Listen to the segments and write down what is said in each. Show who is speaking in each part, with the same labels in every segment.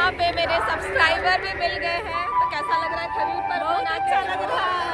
Speaker 1: यहाँ पे मेरे सब्सक्राइबर भी मिल गए हैं। तो कैसा लग रहा है खजूर पर? बहुत अच्छा लग रहा है।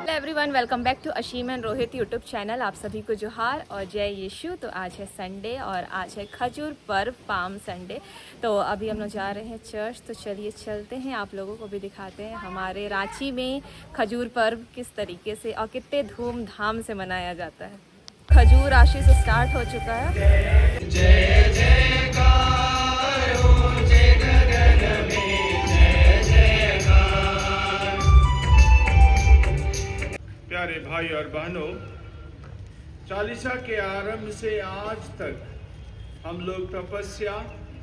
Speaker 1: Everyone, welcome back to Ashim and Rohit YouTube channel. आप सभी को जोहार और जय यीशु। तो आज है संडे और आज है खजूर पर्व, पाम संडे। तो अभी हम लोग जा रहे हैं चर्च। तो चलिए चलते हैं, आप लोगों को भी दिखाते हैं हमारे रांची में खजूर पर्व किस तरीके से और कितने धूमधाम से मनाया जाता है। खजूर राशि से स्टार्ट हो चुका है।
Speaker 2: जय जयकार हो जय गगन में जय जयकार। प्यारे भाई और बहनों, चालीसा के आरंभ से आज तक हम लोग तपस्या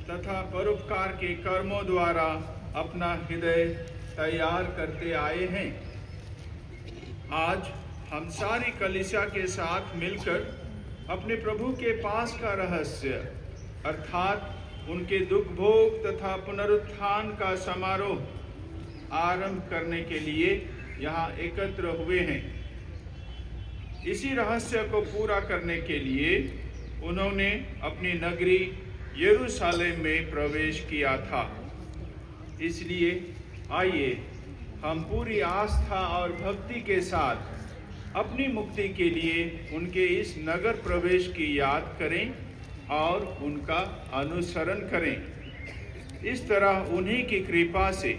Speaker 2: तथा परोपकार के कर्मों द्वारा अपना हृदय तैयार करते आए हैं। आज हम सारी कलीसिया के साथ मिलकर अपने प्रभु के पास का रहस्य अर्थात उनके दुख भोग तथा पुनरुत्थान का समारोह आरंभ करने के लिए यहाँ एकत्र हुए हैं। इसी रहस्य को पूरा करने के लिए उन्होंने अपनी नगरी यरूशलेम में प्रवेश किया था। इसलिए आइए हम पूरी आस्था और भक्ति के साथ अपनी मुक्ति के लिए उनके इस नगर प्रवेश की याद करें और उनका अनुसरण करें। इस तरह उन्हीं की कृपा से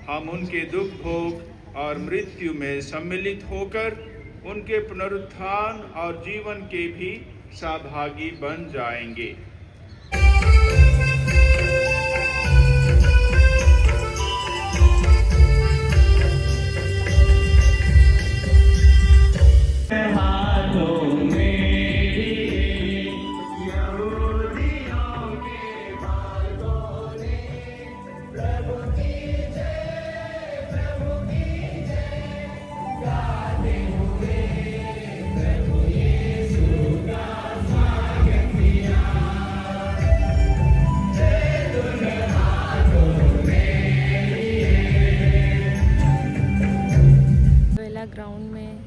Speaker 2: हम उनके दुख भोग और मृत्यु में सम्मिलित होकर उनके पुनरुत्थान और जीवन के भी सहभागी बन जाएंगे।
Speaker 1: ग्राउंड में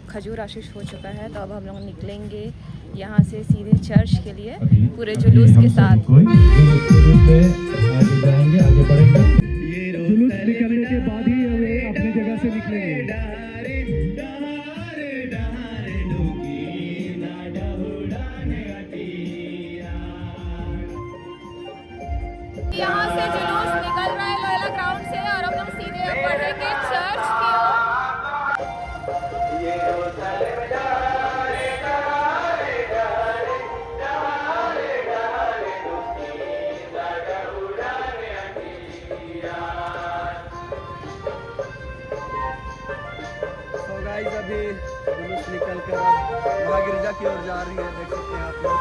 Speaker 1: खजूर आशीष हो चुका है। तो अब हम लोग निकलेंगे यहाँ से सीधे चर्च के लिए पूरे जुलूस के साथ।
Speaker 3: जुलूस निकलने के बाद ही हमें अपनी जगह से निकलेंगे।
Speaker 1: यहाँ से जुलूस निकल रहा है लोयला ग्राउंड से और हम लोग सीधे बढ़ेंगे चर्च की ओर।
Speaker 3: अभी जुलूस निकल कर महागिरजा की ओर जा रही है, देख सकते हैं आप लोग।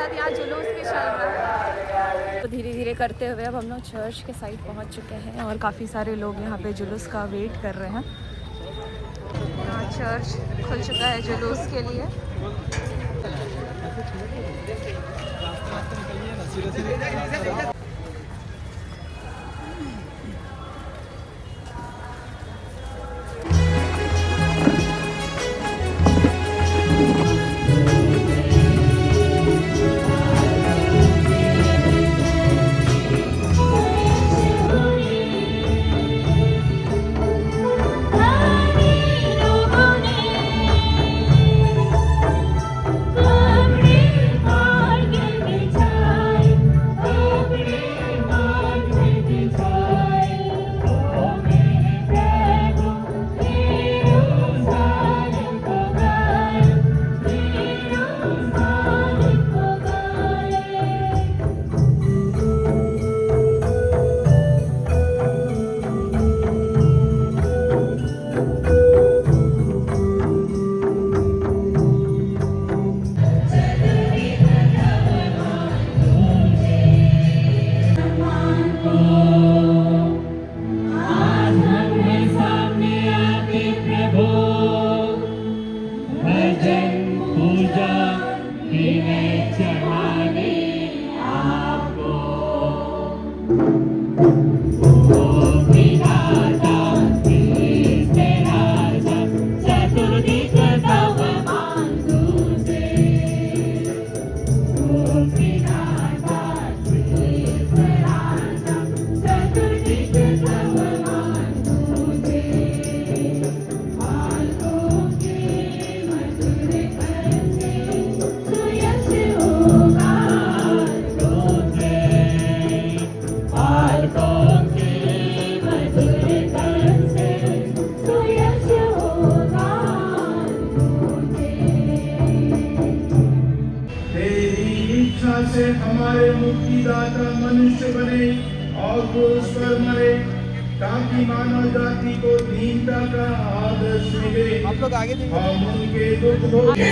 Speaker 1: बाद यहाँ जुलूस भी चल रहा है। तो धीरे धीरे करते हुए अब हम लोग चर्च के साइड पहुँच चुके हैं और काफ़ी सारे लोग यहाँ पे जुलूस का वेट कर रहे हैं। यहाँ चर्च खुल चुका है जुलूस के लिए।
Speaker 2: से हमारे मुक्तिदाता मनुष्य बने और वो उस पर मरे ताकि मानव जाति को दीनता का आदर्श मिले।
Speaker 3: आप लोग आगे देखिए।
Speaker 2: हम उनके दुख भोगे।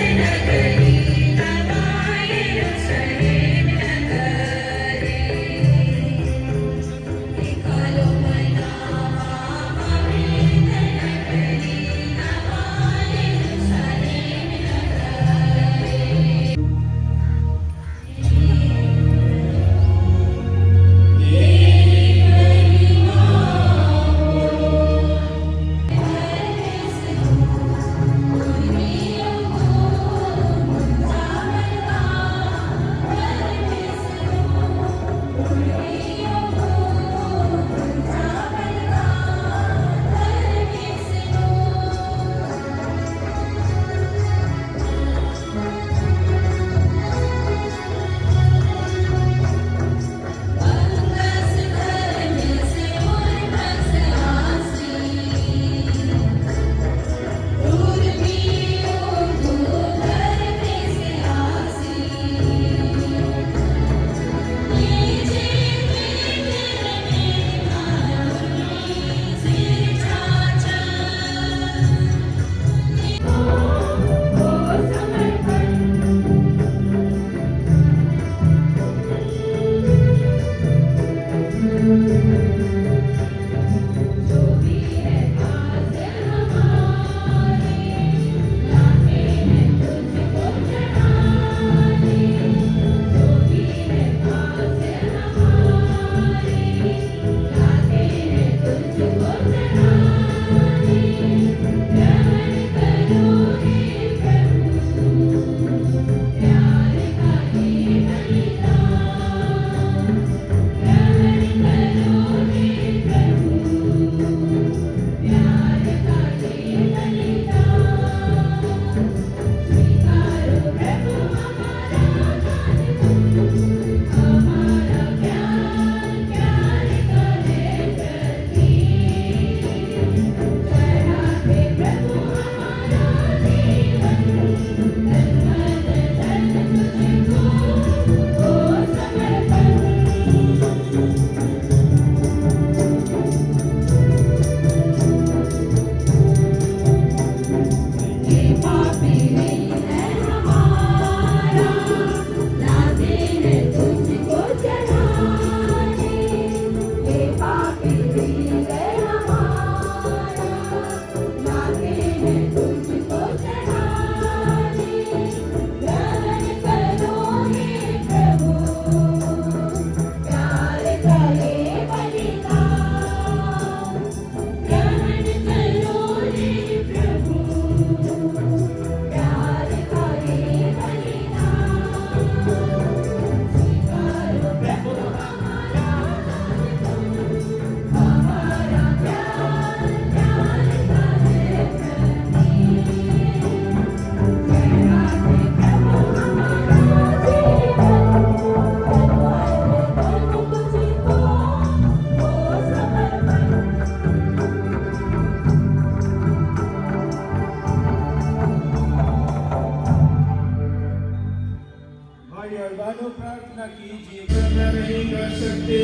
Speaker 2: मानो प्रार्थना कीजिए। करना नहीं कर सकते,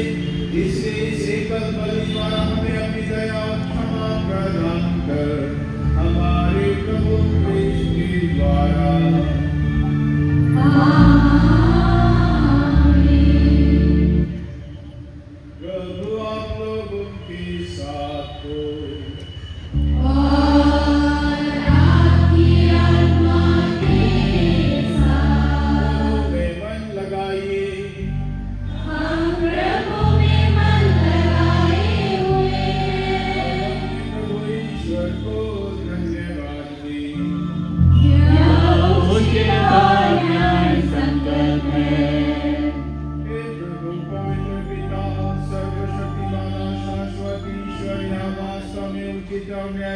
Speaker 2: इसलिए इस एकल बलि द्वारा हमें अपनी दया और क्षमा प्रदान कर, हमारे प्रभु क्रिस्त के द्वारा। प्रभु आप लोगों के साथ हो।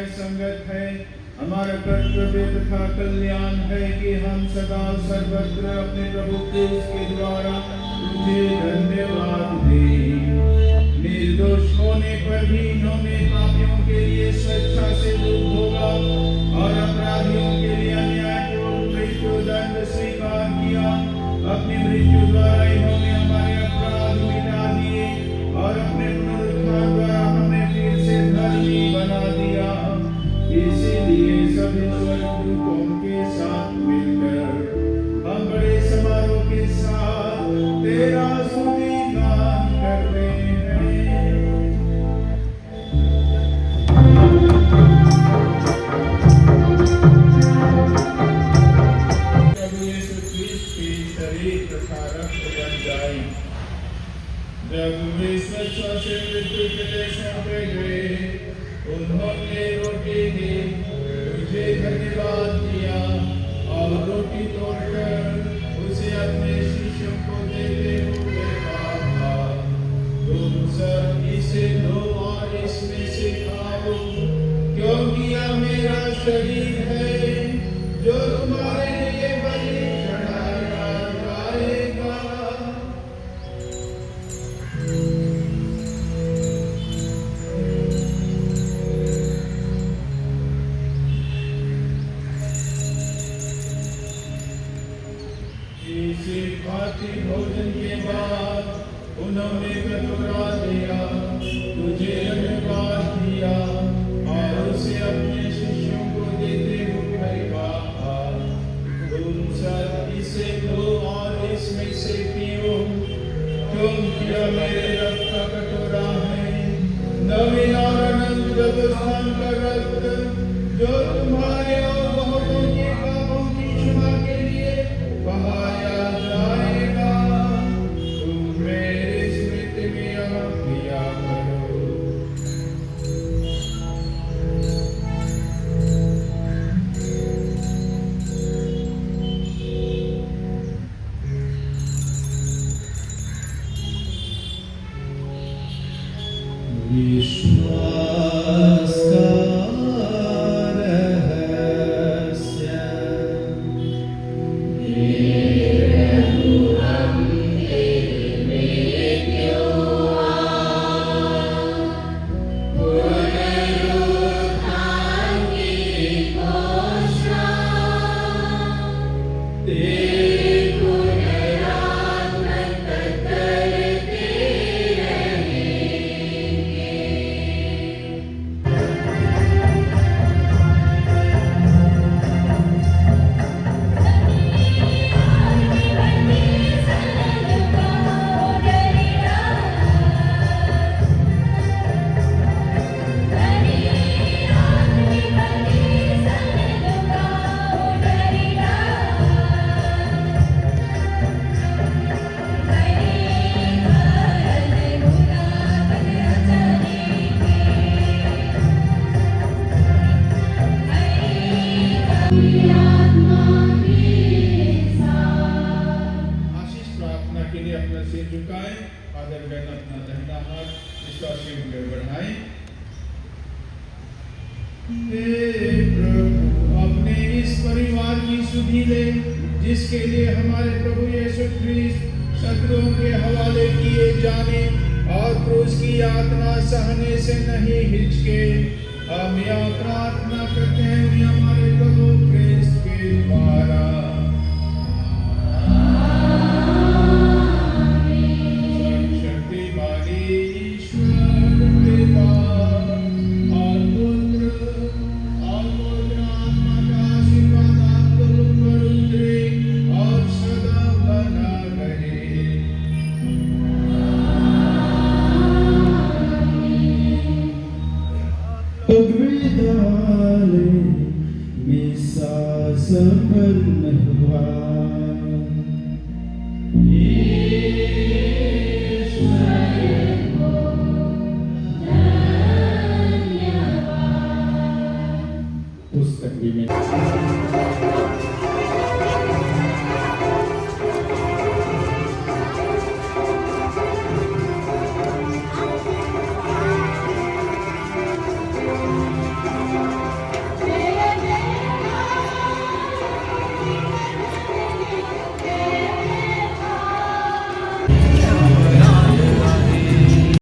Speaker 2: संगत है, हमारा कर्तव्य तथा कल्याण है कि हम सदा सर्वत्र अपने प्रभु क्रिस्त के द्वारा तुझे धन्यवाद दें। निर्दोष होने पर भी इन्होंने पापियों के लिए स्वेच्छा से दुख भोगा और अपराधियों के लिए अन्यायपूर्ण मृत्यु दंड स्वीकार किया। अपनी मृत्यु द्वारा इन्होंने हमारे अपराध मिटा दिए और अपने पुनरुत्थान द्वारा हमें फिर से धर्मी बना दिया। इसीलिए सभी स्वर्गदूतों के साथ मिलकर हम बड़े समारोह के साथ तेरा स्तुति गान करते हैं। प्रभु यीशु क्रिस्त के शरीर तथा रक्त बन जाए। जब वे स्वेच्छा से मृत्यु के लिए सौंपे गए, उन्होंने रोटी दी, तुझे धन्यवाद दिया और रोटी तोड़कर उसे अपने शिष्यों को देते हुए कहा, तुम सब इसे लो और इसमें से खाओ, क्योंकि यह मेरा शरीर है जो तुम्हारे लिए बलि चढ़ाया जाएगा। भोजन के बाद उन्होंने कटोरा लिया, तुझे धन्यवाद दिया और उसे अपने शिष्यों को देते हुए कहा, तुम सब इसे लो और इसमें से पियो, क्योंकि यह मेरे रक्त का कटोरा है, नवीन और अनंत व्यवस्थान का रक्त, जो तुम्हारे और बहुतों के पापों की क्षमा के लिए बहाया जाएगा। तुम मेरे स्मृति में यह किया करो। विश्वास का अपने इस परिवार की सुधि ले, जिसके लिए हमारे प्रभु यीशु क्रिस्त शत्रुओं के हवाले किए जाने और क्रूस की यातना सहने से नहीं हिचके। हम यह प्रार्थना करते हैं हमारे प्रभु क्रिस्त के द्वारा।
Speaker 4: संपन्न हुआ। पुस्तक भी में